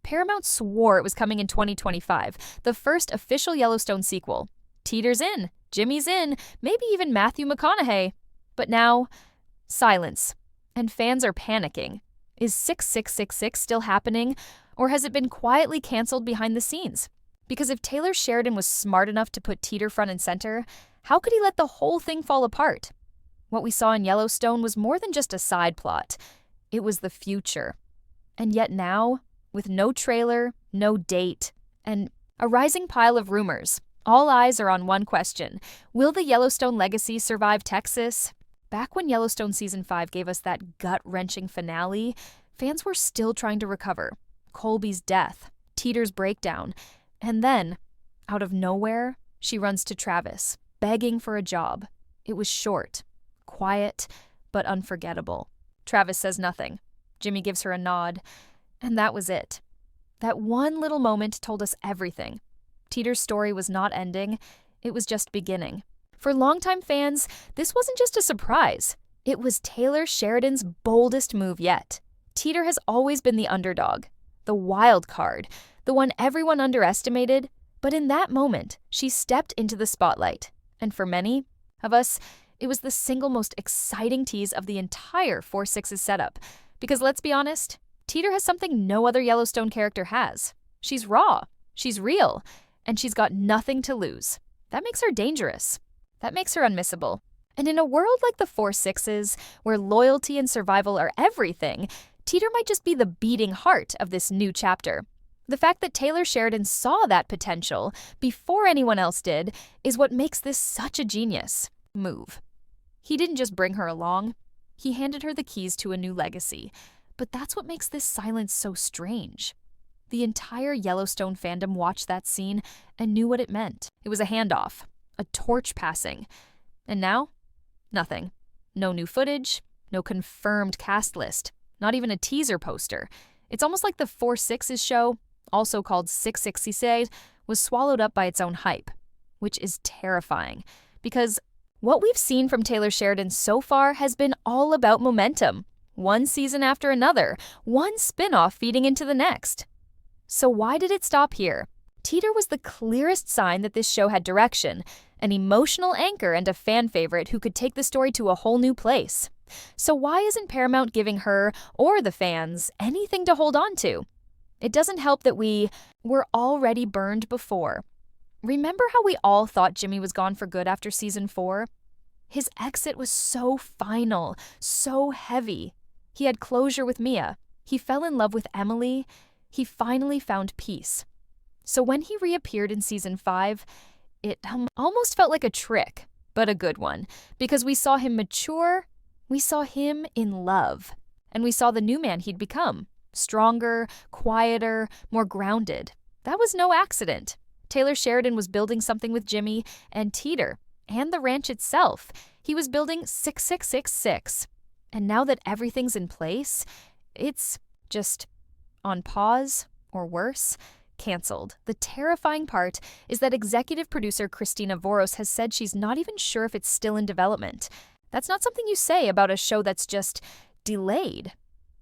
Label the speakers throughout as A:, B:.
A: Paramount swore it was coming in 2025, the first official Yellowstone sequel. Teeter's in, Jimmy's in, maybe even Matthew McConaughey. But now, silence. And fans are panicking. Is 6666 still happening, or has it been quietly canceled behind the scenes? Because if Taylor Sheridan was smart enough to put Teeter front and center, how could he let the whole thing fall apart? What we saw in Yellowstone was more than just a side plot. It was the future. And yet now, with no trailer, no date, and a rising pile of rumors, all eyes are on one question. Will the Yellowstone legacy survive Texas? Back when Yellowstone Season 5 gave us that gut-wrenching finale, fans were still trying to recover. Colby's death, Teeter's breakdown, and then, out of nowhere, she runs to Travis, begging for a job. It was short, quiet, but unforgettable. Travis says nothing. Jimmy gives her a nod, and that was it. That one little moment told us everything. Teeter's story was not ending, it was just beginning. For longtime fans, this wasn't just a surprise. It was Taylor Sheridan's boldest move yet. Teeter has always been the underdog, the wild card, the one everyone underestimated, but in that moment, she stepped into the spotlight. And for many of us, it was the single most exciting tease of the entire 4-6's setup. Because let's be honest, Teeter has something no other Yellowstone character has. She's raw, she's real, and she's got nothing to lose. That makes her dangerous. That makes her unmissable. And in a world like the 4-6's, where loyalty and survival are everything, Teeter might just be the beating heart of this new chapter. The fact that Taylor Sheridan saw that potential before anyone else did is what makes this such a genius move. He didn't just bring her along, he handed her the keys to a new legacy. But that's what makes this silence so strange. The entire Yellowstone fandom watched that scene and knew what it meant. It was a handoff, a torch passing. And now, nothing. No new footage, no confirmed cast list, not even a teaser poster. It's almost like the 4-6's show, also called 666, was swallowed up by its own hype, which is terrifying because what we've seen from Taylor Sheridan so far has been all about momentum. One season after another, one spin-off feeding into the next. So why did it stop here? Teeter was the clearest sign that this show had direction, an emotional anchor and a fan favorite who could take the story to a whole new place. So why isn't Paramount giving her, or the fans, anything to hold on to? It doesn't help that we were already burned before. Remember how we all thought Jimmy was gone for good after Season 4? His exit was so final, so heavy. He had closure with Mia. He fell in love with Emily. He finally found peace. So when he reappeared in Season 5, it almost felt like a trick, but a good one, because we saw him mature, we saw him in love, and we saw the new man he'd become, stronger, quieter, more grounded. That was no accident. Taylor Sheridan was building something with Jimmy and Teeter, and the ranch itself. He was building 6666. And now that everything's in place, it's just on pause, or worse, canceled. The terrifying part is that executive producer Christina Voros has said she's not even sure if it's still in development. That's not something you say about a show that's just delayed.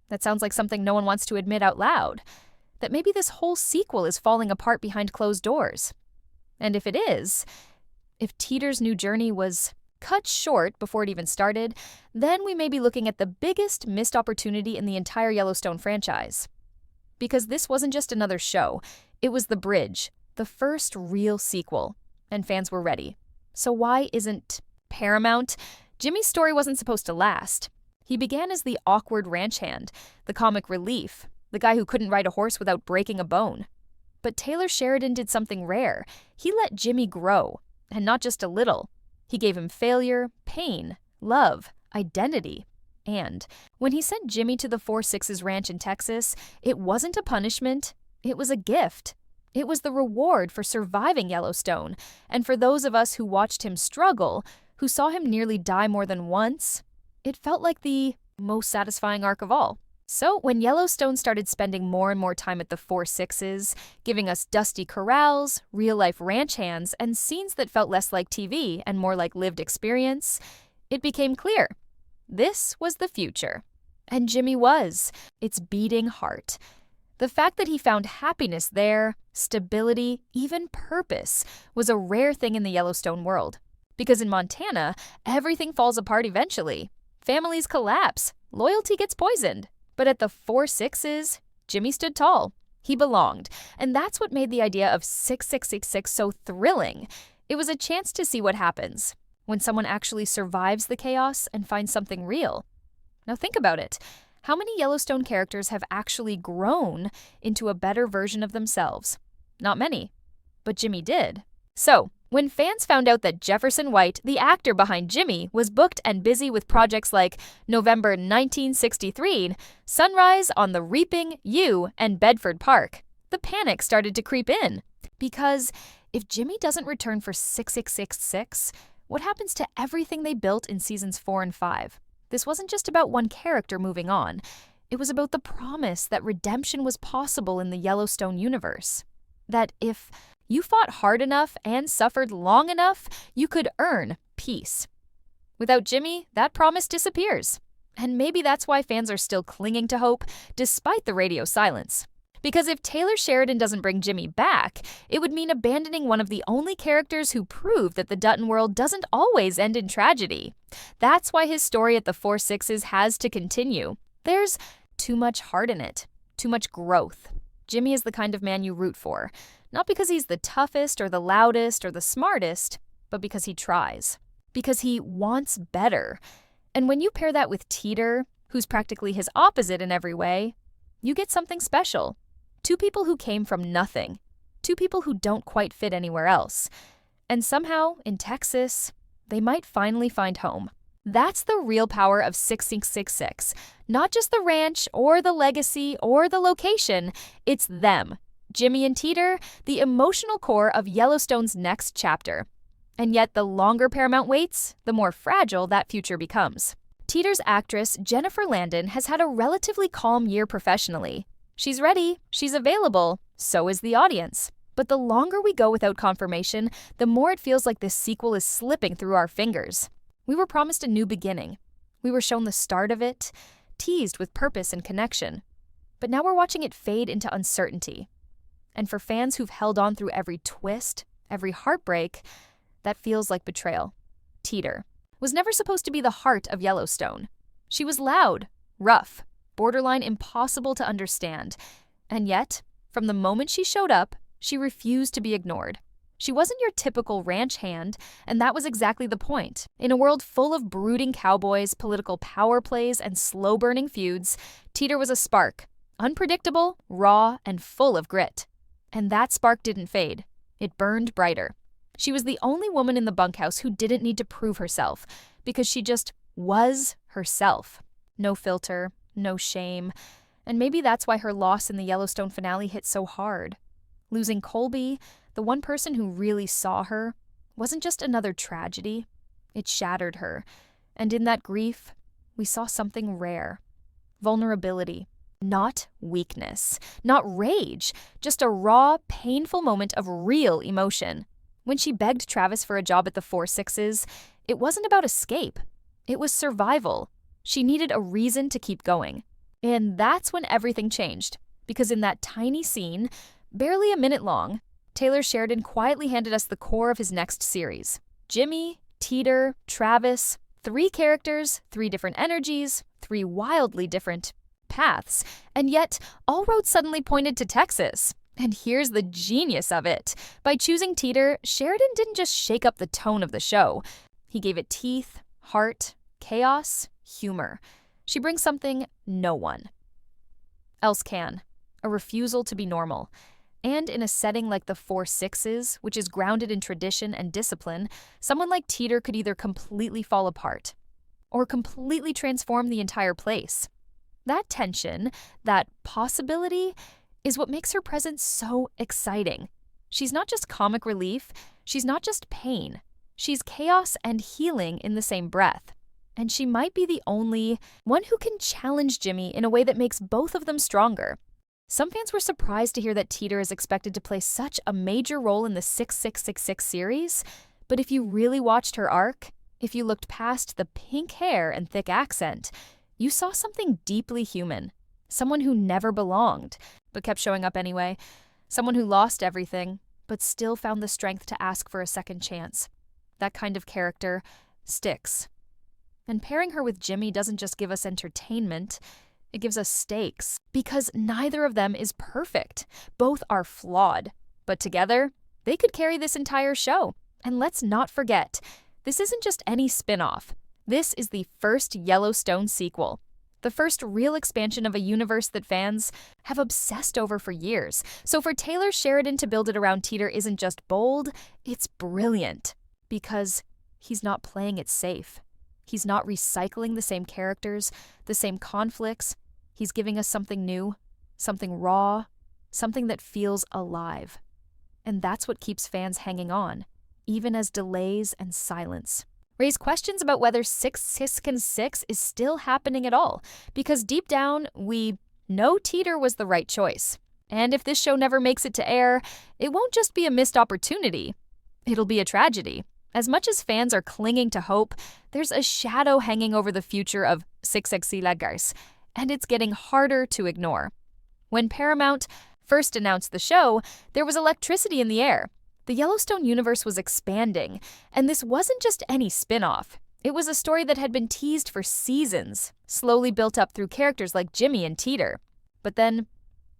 A: That sounds like something no one wants to admit out loud. That maybe this whole sequel is falling apart behind closed doors. And if it is, if Teeter's new journey was cut short before it even started, then we may be looking at the biggest missed opportunity in the entire Yellowstone franchise. Because this wasn't just another show, it was the bridge, the first real sequel, and fans were ready. So why isn't Paramount? Jimmy's story wasn't supposed to last. He began as the awkward ranch hand, the comic relief, the guy who couldn't ride a horse without breaking a bone. But Taylor Sheridan did something rare. He let Jimmy grow, and not just a little. He gave him failure, pain, love, identity. And when he sent Jimmy to the 4-6's ranch in Texas, it wasn't a punishment, it was a gift. It was the reward for surviving Yellowstone, and for those of us who watched him struggle, who saw him nearly die more than once, it felt like the most satisfying arc of all. So when Yellowstone started spending more and more time at the 4-6's, giving us dusty corrals, real-life ranch hands, and scenes that felt less like TV and more like lived experience, it became clear. This was the future. And Jimmy was its beating heart. The fact that he found happiness there, stability, even purpose, was a rare thing in the Yellowstone world. Because in Montana, everything falls apart eventually. Families collapse, loyalty gets poisoned. But at the 4 Sixes, Jimmy stood tall. He belonged, and that's what made the idea of 6666 so thrilling. It was a chance to see what happens when someone actually survives the chaos and finds something real. Now think about it. How many Yellowstone characters have actually grown into a better version of themselves? Not many. But Jimmy did. So, when fans found out that Jefferson White, the actor behind Jimmy, was booked and busy with projects like November 1963, Sunrise on the Reaping, You, and Bedford Park, the panic started to creep in. Because if Jimmy doesn't return for 6666, what happens to everything they built in seasons 4 and 5? This wasn't just about one character moving on. It was about the promise that redemption was possible in the Yellowstone universe. That if you fought hard enough and suffered long enough, you could earn peace. Without Jimmy, that promise disappears. And maybe that's why fans are still clinging to hope, despite the radio silence. Because if Taylor Sheridan doesn't bring Jimmy back, it would mean abandoning one of the only characters who proved that the Dutton world doesn't always end in tragedy. That's why his story at the 4 Sixes has to continue. There's too much heart in it, too much growth. Jimmy is the kind of man you root for, not because he's the toughest or the loudest or the smartest, but because he tries. Because he wants better. And when you pair that with Teeter, who's practically his opposite in every way, you get something special. Two people who came from nothing. Two people who don't quite fit anywhere else. And somehow, in Texas, they might finally find home. That's the real power of 6666. Not just the ranch or the legacy or the location, it's them. Jimmy and Teeter, the emotional core of Yellowstone's next chapter. And yet the longer Paramount waits, the more fragile that future becomes. Teeter's actress, Jennifer Landon, has had a relatively calm year professionally. She's ready, she's available, so is the audience. But the longer we go without confirmation, the more it feels like this sequel is slipping through our fingers. We were promised a new beginning. We were shown the start of it, teased with purpose and connection. But now we're watching it fade into uncertainty. And for fans who've held on through every twist, every heartbreak, that feels like betrayal. Teeter was never supposed to be the heart of Yellowstone. She was loud, rough, borderline impossible to understand. And yet, from the moment she showed up, she refused to be ignored. She wasn't your typical ranch hand, and that was exactly the point. In a world full of brooding cowboys, political power plays, and slow-burning feuds, Teeter was a spark, unpredictable, raw, and full of grit. And that spark didn't fade. It burned brighter. She was the only woman in the bunkhouse who didn't need to prove herself, because she just was herself. No filter, no shame, and maybe that's why her loss in the Yellowstone finale hit so hard. Losing Colby, the one person who really saw her, wasn't just another tragedy. It shattered her, and in that grief, we saw something rare. Vulnerability. Not weakness, not rage, just a raw, painful moment of real emotion. When she begged Travis for a job at the 4 Sixes, it wasn't about escape. It was survival. She needed a reason to keep going. And that's when everything changed. Because in that tiny scene, barely a minute long, Taylor Sheridan quietly handed us the core of his next series. Jimmy, Teeter, Travis, 3 characters, 3 different energies, 3 wildly different paths. And yet, all roads suddenly pointed to Texas. And here's the genius of it. By choosing Teeter, Sheridan didn't just shake up the tone of the show. He gave it teeth, heart, chaos, humor. She brings something no one else can. A refusal to be normal. And in a setting like the 4 Sixes, which is grounded in tradition and discipline, someone like Teeter could either completely fall apart or completely transform the entire place. That tension, that possibility, is what makes her presence so exciting. She's not just comic relief, she's not just pain. She's chaos and healing in the same breath. And she might be the only one who can challenge Jimmy in a way that makes both of them stronger. Some fans were surprised to hear that Teeter is expected to play such a major role in the 6666 series, but if you really watched her arc, if you looked past the pink hair and thick accent, you saw something deeply human, Someone who never belonged, but kept showing up anyway. Someone who lost everything, but still found the strength to ask for a second chance. That kind of character sticks. And pairing her with Jimmy doesn't just give us entertainment, it gives us stakes. Because neither of them is perfect. Both are flawed. But together, they could carry this entire show. And let's not forget, this isn't just any spin-off. This is the first Yellowstone sequel. The first real expansion of a universe that fans have obsessed over for years. So for Taylor Sheridan to build it around Teeter isn't just bold, it's brilliant. Because he's not playing it safe. He's not recycling the same characters, the same conflicts. He's giving us something new, something raw, something that feels alive. And that's what keeps fans hanging on, even as delays and silence raise questions about whether 666 is still happening at all, because deep down, we know Teeter was the right choice. And if this show never makes it to air, it won't just be a missed opportunity. It'll be a tragedy. As much as fans are clinging to hope, there's a shadow hanging over the future of 666, and it's getting harder to ignore. When Paramount first announced the show, there was electricity in the air. The Yellowstone universe was expanding, and this wasn't just any spin-off. It was a story that had been teased for seasons, slowly built up through characters like Jimmy and Teeter. But then,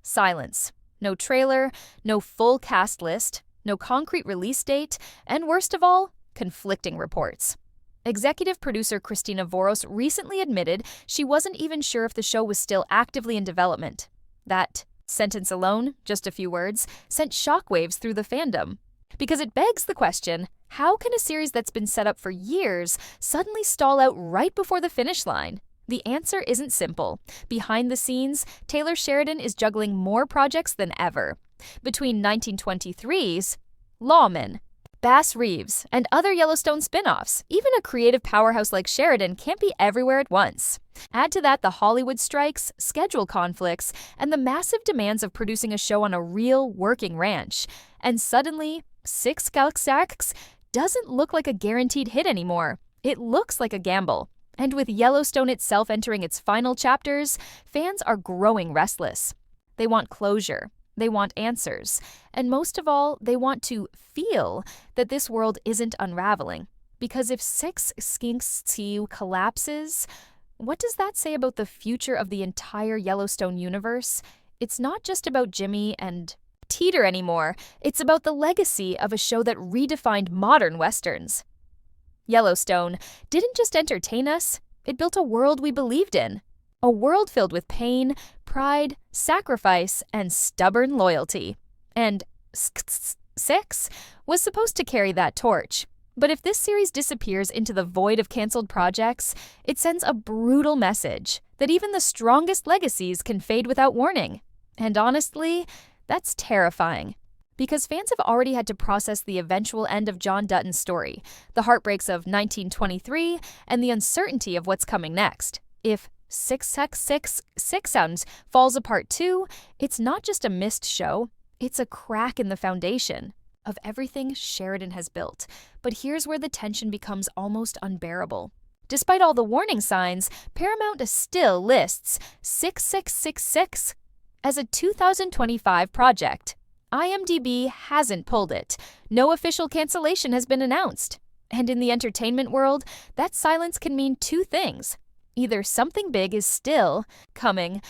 A: silence. No trailer, no full cast list, no concrete release date, and worst of all, conflicting reports. Executive producer Christina Voros recently admitted she wasn't even sure if the show was still actively in development. That sentence alone, just a few words, sent shockwaves through the fandom. Because it begs the question, how can a series that's been set up for years suddenly stall out right before the finish line? The answer isn't simple. Behind the scenes, Taylor Sheridan is juggling more projects than ever. Between 1923's Lawman, Bass Reeves, and other Yellowstone spin-offs, even a creative powerhouse like Sheridan can't be everywhere at once. Add to that the Hollywood strikes, schedule conflicts, and the massive demands of producing a show on a real, working ranch. And suddenly, 666 doesn't look like a guaranteed hit anymore. It looks like a gamble. And with Yellowstone itself entering its final chapters, fans are growing restless. They want closure. They want answers. And most of all, they want to feel that this world isn't unraveling. Because if 666 collapses, what does that say about the future of the entire Yellowstone universe? It's not just about Jimmy and Teeter anymore. It's about the legacy of a show that redefined modern westerns. Yellowstone didn't just entertain us, it built a world we believed in. A world filled with pain, pride, sacrifice, and stubborn loyalty. And 6 was supposed to carry that torch. But if this series disappears into the void of canceled projects, it sends a brutal message that even the strongest legacies can fade without warning. And honestly, that's terrifying. Because fans have already had to process the eventual end of John Dutton's story, the heartbreaks of 1923, and the uncertainty of what's coming next. If 666 falls apart too, it's not just a missed show, it's a crack in the foundation of everything Sheridan has built. But here's where the tension becomes almost unbearable. Despite all the warning signs, Paramount still lists 6666 as a 2025 project. IMDb hasn't pulled it. No official cancellation has been announced. And in the entertainment world, that silence can mean two things. Either something big is still coming,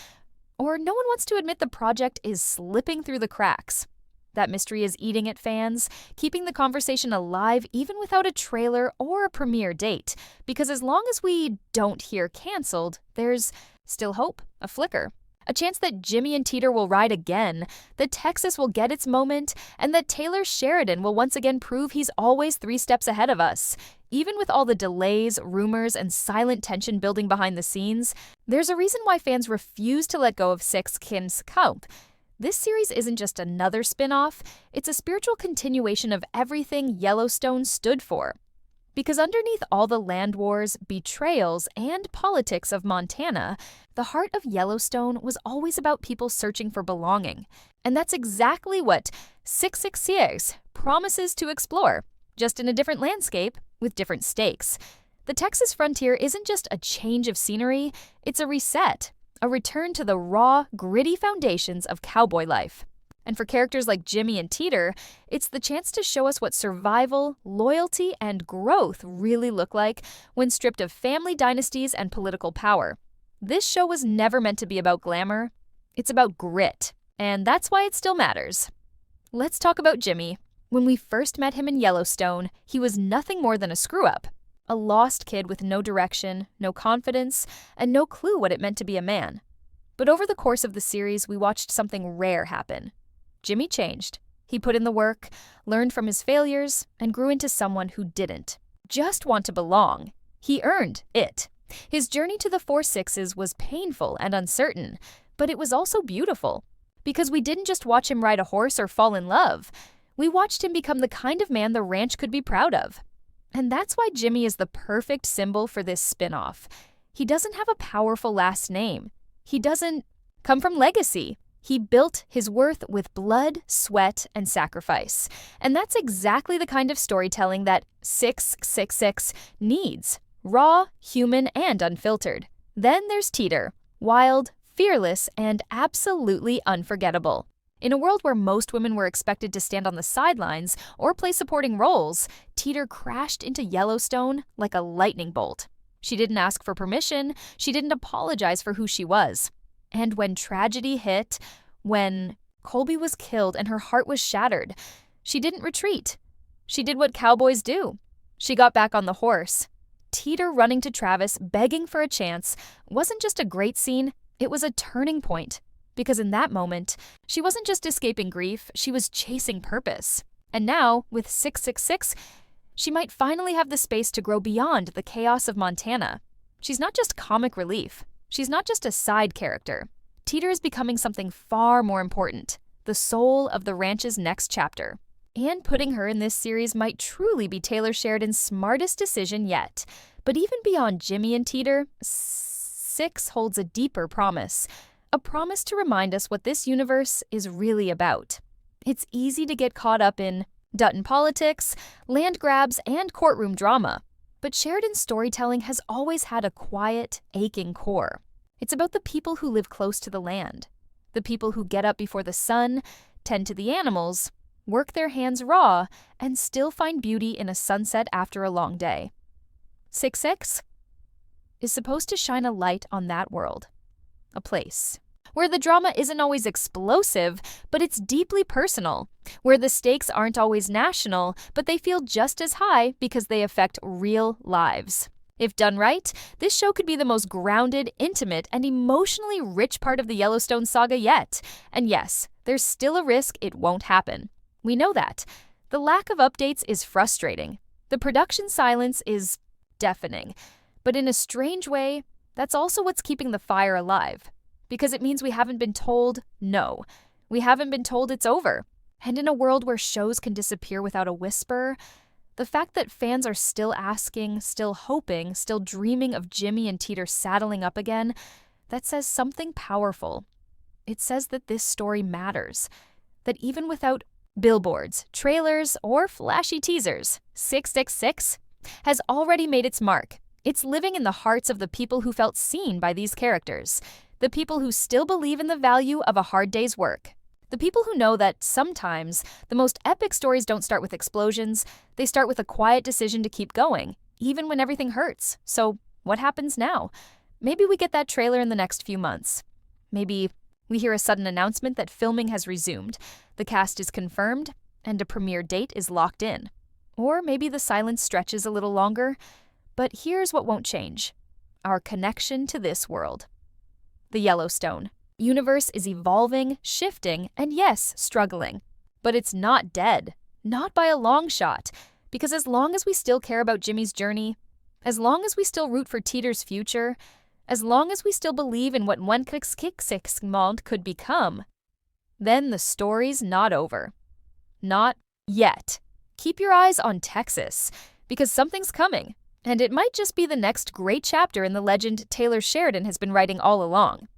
A: or no one wants to admit the project is slipping through the cracks. That mystery is eating at fans, keeping the conversation alive even without a trailer or a premiere date. Because as long as we don't hear canceled, there's still hope, a flicker. A chance that Jimmy and Teeter will ride again, that Texas will get its moment, and that Taylor Sheridan will once again prove he's always 3 steps ahead of us. Even with all the delays, rumors, and silent tension building behind the scenes, there's a reason why fans refuse to let go of 666. This series isn't just another spin-off, it's a spiritual continuation of everything Yellowstone stood for. Because underneath all the land wars, betrayals, and politics of Montana, the heart of Yellowstone was always about people searching for belonging. And that's exactly what 666 promises to explore, just in a different landscape with different stakes. The Texas frontier isn't just a change of scenery, it's a reset. a return to the raw, gritty foundations of cowboy life. And for characters like Jimmy and Teeter, it's the chance to show us what survival, loyalty, and growth really look like when stripped of family dynasties and political power. This show was never meant to be about glamour. It's about grit, and that's why it still matters. Let's talk about Jimmy. When we first met him in Yellowstone, he was nothing more than a screw-up. A lost kid with no direction, no confidence, and no clue what it meant to be a man. But over the course of the series, we watched something rare happen. Jimmy changed. He put in the work, learned from his failures, and grew into someone who didn't just want to belong. He earned it. His journey to the 4-6s was painful and uncertain, but it was also beautiful. Because we didn't just watch him ride a horse or fall in love. We watched him become the kind of man the ranch could be proud of. And that's why Jimmy is the perfect symbol for this spin-off. He doesn't have a powerful last name. He doesn't come from legacy. He built his worth with blood, sweat, and sacrifice. And that's exactly the kind of storytelling that 666 needs. Raw, human, and unfiltered. Then there's Teeter. Wild, fearless, and absolutely unforgettable. In a world where most women were expected to stand on the sidelines or play supporting roles, Teeter crashed into Yellowstone like a lightning bolt. She didn't ask for permission, she didn't apologize for who she was. And when tragedy hit, when Colby was killed and her heart was shattered, she didn't retreat. She did what cowboys do. She got back on the horse. Teeter running to Travis, begging for a chance, wasn't just a great scene, it was a turning point. Because in that moment, she wasn't just escaping grief, she was chasing purpose. And now, with 666, she might finally have the space to grow beyond the chaos of Montana. She's not just comic relief. She's not just a side character. Teeter is becoming something far more important, the soul of the ranch's next chapter. And putting her in this series might truly be Taylor Sheridan's smartest decision yet. But even beyond Jimmy and Teeter, 6 holds a deeper promise. A promise to remind us what this universe is really about. It's easy to get caught up in Dutton politics, land grabs, and courtroom drama. But Sheridan's storytelling has always had a quiet, aching core. It's about the people who live close to the land, the people who get up before the sun, tend to the animals, work their hands raw, and still find beauty in a sunset after a long day. 6-6 is supposed to shine a light on that world, a place where the drama isn't always explosive, but it's deeply personal, where the stakes aren't always national, but they feel just as high because they affect real lives. If done right, this show could be the most grounded, intimate, and emotionally rich part of the Yellowstone saga yet. And yes, there's still a risk it won't happen. We know that. The lack of updates is frustrating. The production silence is deafening. But in a strange way, that's also what's keeping the fire alive. Because it means we haven't been told no. We haven't been told it's over. And in a world where shows can disappear without a whisper, the fact that fans are still asking, still hoping, still dreaming of Jimmy and Teeter saddling up again, that says something powerful. It says that this story matters. That even without billboards, trailers, or flashy teasers, 666 has already made its mark. It's living in the hearts of the people who felt seen by these characters. The people who still believe in the value of a hard day's work. The people who know that sometimes the most epic stories don't start with explosions, they start with a quiet decision to keep going, even when everything hurts. So what happens now? Maybe we get that trailer in the next few months. Maybe we hear a sudden announcement that filming has resumed, the cast is confirmed, and a premiere date is locked in. Or maybe the silence stretches a little longer. But here's what won't change: our connection to this world. The Yellowstone universe is evolving, shifting, and yes, struggling. But it's not dead. Not by a long shot. Because as long as we still care about Jimmy's journey, as long as we still root for Teeter's future, as long as we still believe in what one Mond could become, then the story's not over. Not yet. Keep your eyes on Texas, because something's coming. And it might just be the next great chapter in the legend Taylor Sheridan has been writing all along.